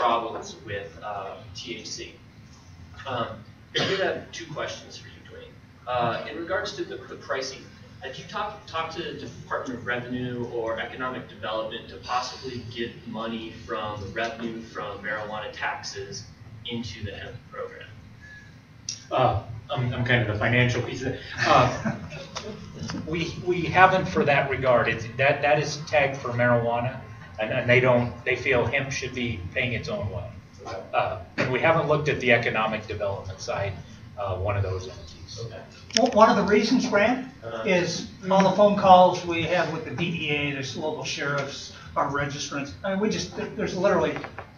problems with THC. I did have two questions for you, Dwayne. In regards to the pricing, had you talked to the Department of Revenue or Economic Development to possibly get money from the revenue from marijuana taxes into the hemp program? I'm kind of the financial piece of it. We haven't for that regard. That is tagged for marijuana, and they feel hemp should be paying its own way. And we haven't looked at the economic development side, one of those entities. Okay. Well, one of the reasons, Grant, is all the phone calls we have with the DEA, there's local sheriffs, our registrants. I mean, there's literally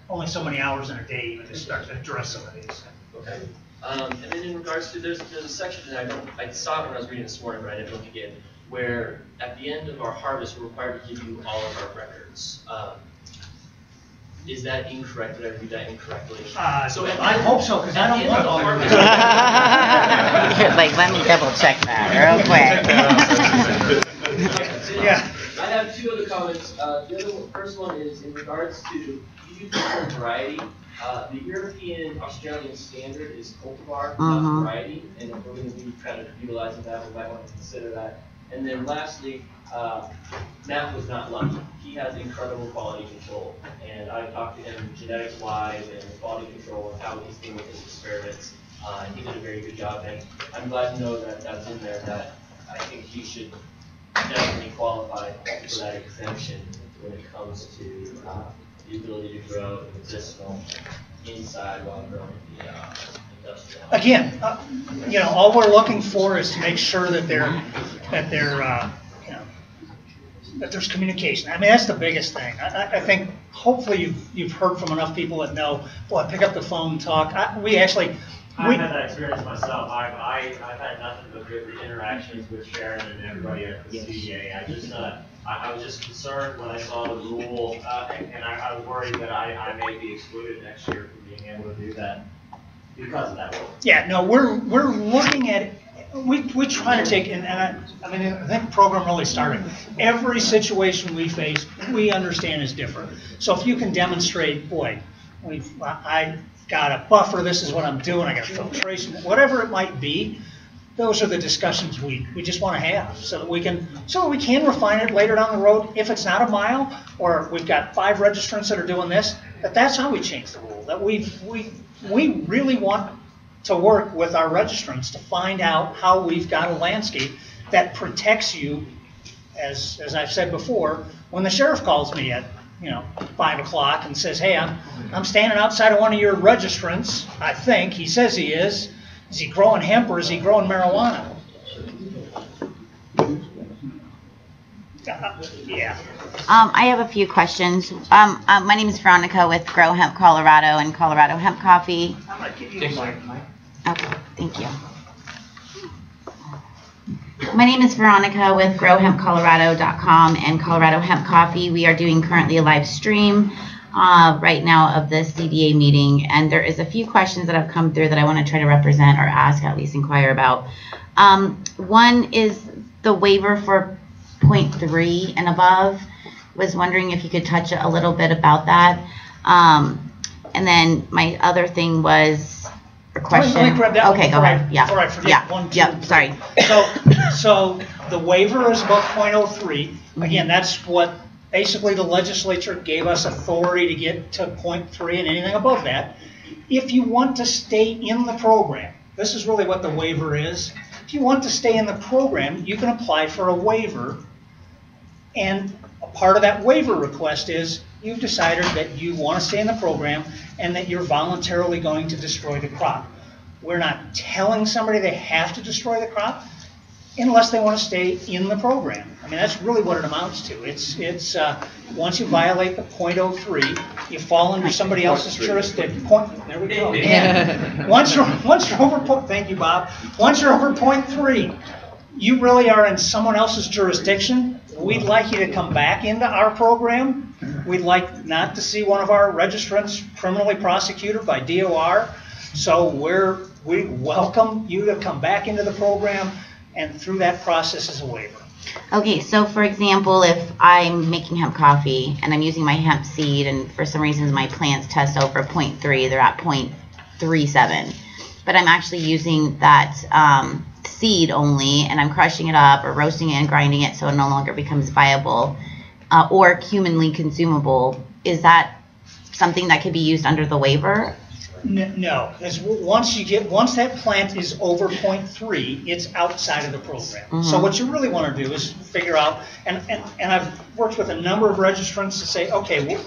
only so many hours in a day even to start to address some of these. Okay. And then in regards to, there's a section that I saw it when I was reading this morning, but I didn't look again, where at the end of our harvest, we're required to give you all of our records. Is that incorrect? Did I read that incorrectly? So I hope so, because I don't want all your records. Like, let me double check that real quick. Yeah. I have two other comments. First one is in regards to, you use the term variety. The European Australian standard is cultivar variety, and if we're going to be kind of utilizing that, we might want to consider that. And then lastly, Matt was not lucky. He has incredible quality control, and I talked to him genetics-wise and quality control and how he's doing with his experiments, and he did a very good job. And I'm glad to know that that's in there. That I think he should definitely qualify for that exemption when it comes to the ability to grow medicinal inside while growing the industrial. Again, you know, all we're looking for is to make sure that that there's communication. I mean, that's the biggest thing. I think hopefully you've heard from enough people that know. Boy, pick up the phone, talk. I've had that experience myself. I've had nothing but good interactions with Sharon and everybody at the CDA. I was just concerned when I saw the rule, and I was worried that I may be excluded next year from being able to do that because of that rule. Yeah, no, we're looking at it. We try to take, and I think the program really started. Every situation we face, we understand is different. So if you can demonstrate, boy, I got a buffer, this is what I'm doing, I got a filtration, whatever it might be, those are the discussions we just want to have so that we can refine it later down the road. If it's not a mile, or we've got 5 registrants that are doing this, that's how we change the rule. That we really want to work with our registrants to find out how we've got a landscape that protects you, as I've said before, when the sheriff calls me at 5 o'clock and says, hey, I'm standing outside of one of your registrants, I think, he says he is. Is he growing hemp or is he growing marijuana? Yeah. I have a few questions. My name is Veronica with Grow Hemp Colorado and Colorado Hemp Coffee. I'm going to give you the mic. Okay, thank you. My name is Veronica with GrowHempColorado.com and Colorado Hemp Coffee. We are doing currently a live stream right now of the CDA meeting, and there is a few questions that have come through that I want to try to represent or ask, at least inquire about. One is the waiver for 0.3 and above. Was wondering if you could touch a little bit about that. And then my other thing was a question. Let me grab that okay, go ahead. Yeah. Before I forget. Yeah. 1, 2, Yep. Sorry. So the waiver is about 0.03. Again, that's what basically the legislature gave us authority to get to 0.3 and anything above that. If you want to stay in the program, this is really what the waiver is. If you want to stay in the program, you can apply for a waiver, and a part of that waiver request is you've decided that you want to stay in the program and that you're voluntarily going to destroy the crop. We're not telling somebody they have to destroy the crop unless they want to stay in the program. I mean, that's really what it amounts to. It's once you violate the 0.03, you fall under somebody else's jurisdiction. There we go. Yeah. Once you're over, thank you, Bob. Once you're over 0.3, you really are in someone else's jurisdiction. We'd like you to come back into our program. We'd like not to see one of our registrants criminally prosecuted by DOR. So we welcome you to come back into the program, and through that process is a waiver. Okay, so for example, if I'm making hemp coffee and I'm using my hemp seed, and for some reason my plants test over 0.3, they're at 0.37, but I'm actually using that seed only, and I'm crushing it up or roasting it and grinding it so it no longer becomes viable or humanly consumable, is that something that could be used under the waiver? No, because once that plant is over 0.3, it's outside of the program. So what you really want to do is figure out, and I've worked with a number of registrants to say, okay, well,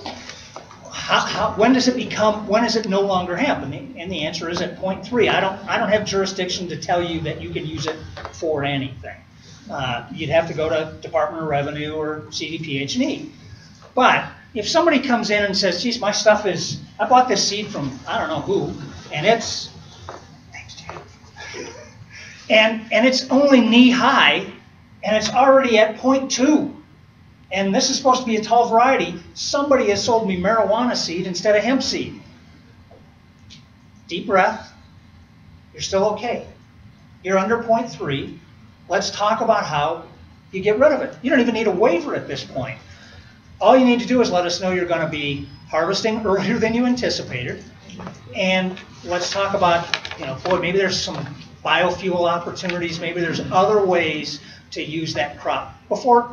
when is it no longer hemp? And the answer is at 0.3. I don't have jurisdiction to tell you that you can use it for anything. You'd have to go to Department of Revenue or CDPH&E. But if somebody comes in and says, geez, my stuff is, I bought this seed from I don't know who, and it's, thanks, Jan. And it's only knee high, and it's already at 0.2. And this is supposed to be a tall variety. Somebody has sold me marijuana seed instead of hemp seed. Deep breath. You're still okay. You're under 0.3. Let's talk about how you get rid of it. You don't even need a waiver at this point. All you need to do is let us know you're going to be harvesting earlier than you anticipated. And let's talk about, boy, maybe there's some biofuel opportunities. Maybe there's other ways to use that crop before it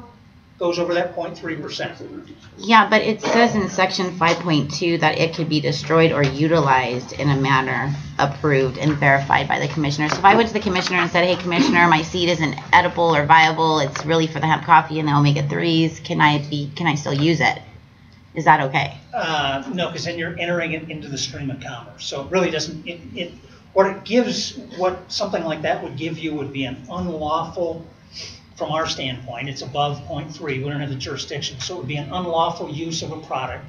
goes over that 0.3%. Yeah, but it says in section 5.2 that it could be destroyed or utilized in a manner approved and verified by the commissioner. So if I went to the commissioner and said, hey, commissioner, my seed isn't edible or viable, it's really for the hemp coffee and the omega-3s, can I still use it? Is that okay? No, because then you're entering it into the stream of commerce. So it really doesn't, what something like that would give you would be an unlawful, from our standpoint, it's above 0.3. We don't have the jurisdiction. So it would be an unlawful use of a product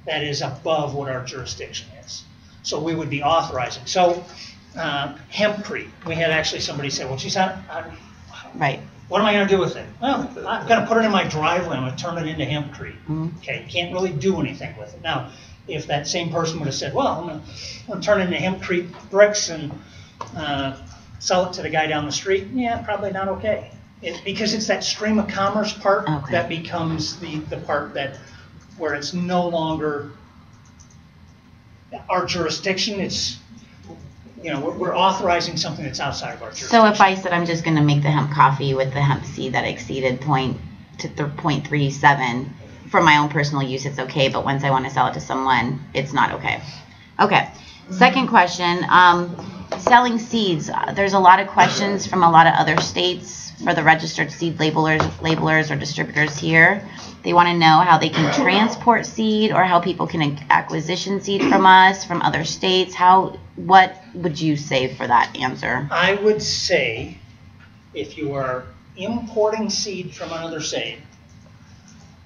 that is above what our jurisdiction is. So we would be authorizing. So hempcrete, we had actually somebody say, well, geez, right. What am I going to do with it? Well, I'm going to put it in my driveway. I'm going to turn it into hempcrete. Okay, can't really do anything with it. Now, if that same person would have said, well, I'm going to turn it into hempcrete bricks and sell it to the guy down the street, yeah, probably not okay. Because it's that stream of commerce part that becomes the part where it's no longer our jurisdiction. It's, we're authorizing something that's outside of our jurisdiction. So if I said I'm just going to make the hemp coffee with the hemp seed that exceeded 0.37 for my own personal use, it's okay. But once I want to sell it to someone, it's not okay. Okay. Second question, selling seeds. There's a lot of questions from a lot of other states for the registered seed labelers or distributors here. They want to know how they can transport seed or how people can acquisition seed from us, from other states. What would you say for that answer? I would say if you are importing seed from another state,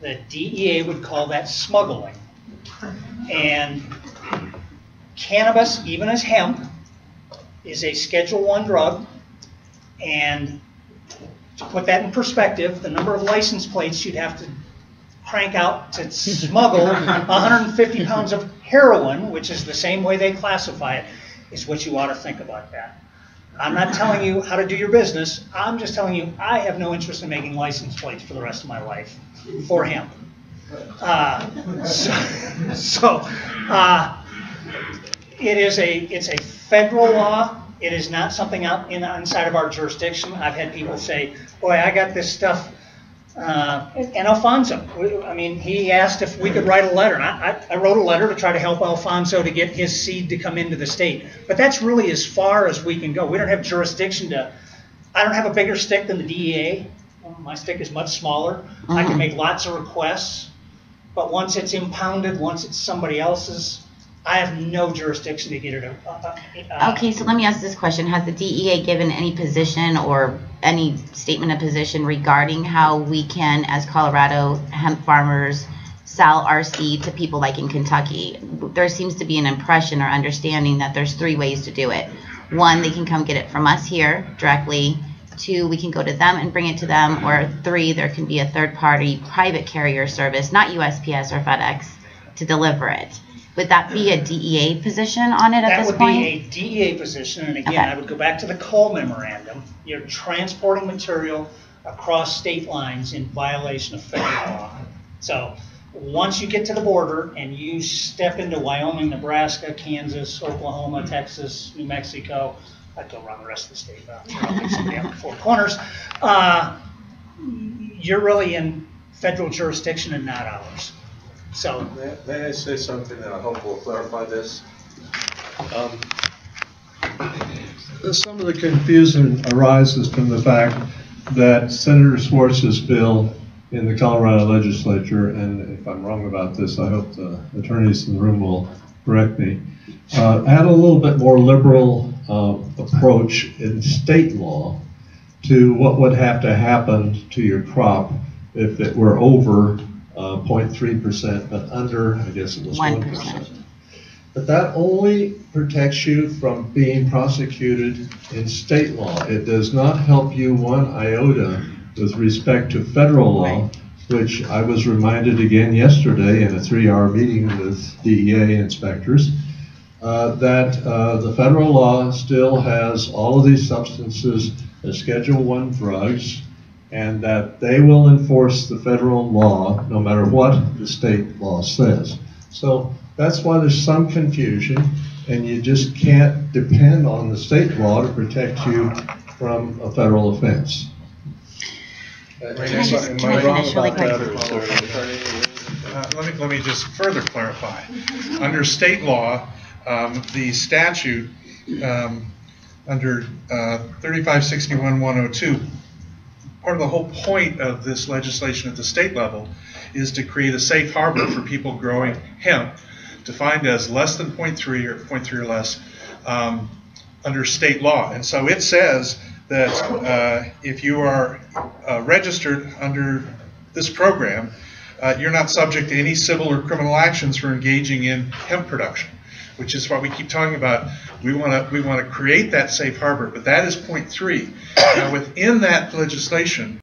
the DEA would call that smuggling. And cannabis, even as hemp, is a Schedule I drug. And to put that in perspective, the number of license plates you'd have to crank out to smuggle 150 pounds of heroin, which is the same way they classify it, is what you ought to think about that. I'm not telling you how to do your business. I'm just telling you I have no interest in making license plates for the rest of my life for hemp. It's a federal law. It is not something inside of our jurisdiction. I've had people say, boy, I got this stuff. And Alfonso, he asked if we could write a letter. And I wrote a letter to try to help Alfonso to get his seed to come into the state. But that's really as far as we can go. We don't have jurisdiction I don't have a bigger stick than the DEA. My stick is much smaller. I can make lots of requests. But once it's impounded, once it's somebody else's, I have no jurisdiction to get it. Okay, so let me ask this question. Has the DEA given any position or any statement of position regarding how we can, as Colorado hemp farmers, sell our seed to people like in Kentucky? There seems to be an impression or understanding that there's 3 ways to do it. 1, they can come get it from us here directly. 2, we can go to them and bring it to them. Or 3, there can be a third-party private carrier service, not USPS or FedEx, to deliver it. Would that be a DEA position on it at this point? That would be a DEA position, and again, I would go back to the Cole memorandum. You're transporting material across state lines in violation of federal law. So once you get to the border and you step into Wyoming, Nebraska, Kansas, Oklahoma, Texas, New Mexico, I'd go around the rest of the state, but I'm sure I'll leave somebody out in the four corners. You're really in federal jurisdiction and not ours. So, may I say something that I hope will clarify this? Some of the confusion arises from the fact that Senator Schwartz's bill in the Colorado legislature, and if I'm wrong about this, I hope the attorneys in the room will correct me, had a little bit more liberal approach in state law to what would have to happen to your crop if it were over 0.3%, but under, I guess it was 1%. But that only protects you from being prosecuted in state law. It does not help you one iota with respect to federal law, which I was reminded again yesterday in a 3-hour meeting with DEA inspectors, that the federal law still has all of these substances as Schedule I drugs, and that they will enforce the federal law no matter what the state law says. So that's why there's some confusion, and you just can't depend on the state law to protect you from a federal offense. Can I finish really quick? Let me just further clarify. Under state law, the statute under 3561-102, part of the whole point of this legislation at the state level is to create a safe harbor for people growing hemp, defined as less than 0.3 or 0.3 or less under state law. And so it says that if you are registered under this program, you're not subject to any civil or criminal actions for engaging in hemp production, which is what we keep talking about. We want to create that safe harbor, but that is 0.3. Now, within that legislation,